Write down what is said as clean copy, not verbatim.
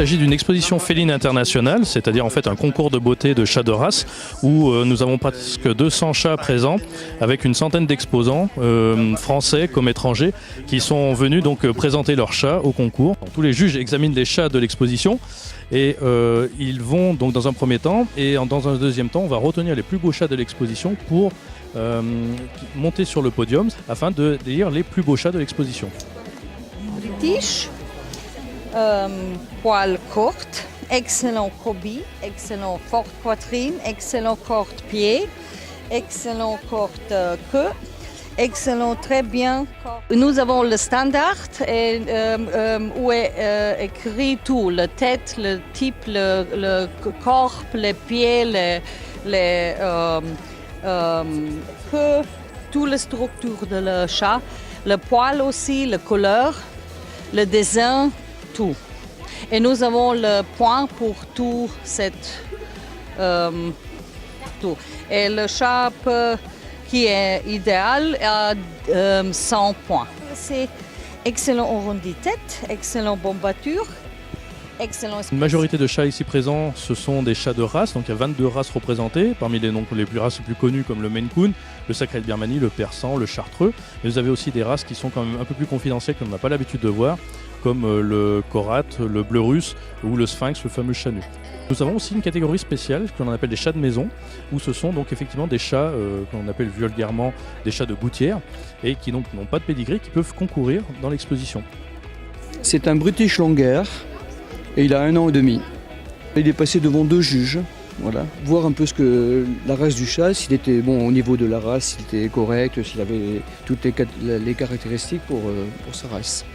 s'agit d'une exposition féline internationale, c'est-à-dire en fait un concours de beauté de chats de race où nous avons presque 200 chats présents avec une centaine d'exposants français comme étrangers qui sont venus donc présenter leurs chats au concours. Tous les juges examinent les chats de l'exposition et ils vont donc dans un premier temps et dans un deuxième temps on va retenir les plus beaux chats de l'exposition pour monter sur le podium afin de d'élire les plus beaux chats de l'exposition. British, poil courte, excellent cobie, excellent forte poitrine, excellent courte pied, excellent courte queue, excellent très bien. Nous avons le standard où est écrit tout, la tête, le type, le corps, les pieds, les queue, toutes les structures de le chat, le poil aussi, la couleur, le dessin, tout. Et nous avons le point pour tout cette tout. Et le chat qui est idéal a 100 points. C'est excellent arrondi tête, excellent bombature, excellent. Une majorité de chats ici présents, ce sont des chats de race, donc il y a 22 races représentées, parmi les races les plus connues comme le Maine Coon, le Sacré de Birmanie, le Persan, le Chartreux. Et vous avez aussi des races qui sont quand même un peu plus confidentielles qu'on n'a pas l'habitude de voir, comme le Korat, le Bleu Russe ou le Sphinx, le fameux chat nu. Nous avons aussi une catégorie spéciale qu'on appelle des chats de maison, où ce sont donc effectivement des chats qu'on appelle vulgairement des chats de gouttière et qui donc n'ont pas de pédigré, qui peuvent concourir dans l'exposition. C'est un British Longhair et il a 1 an et demi. Il est passé devant 2 juges, voilà, voir un peu ce que la race du chat, s'il était bon au niveau de la race, s'il était correct, s'il avait toutes les caractéristiques pour sa race.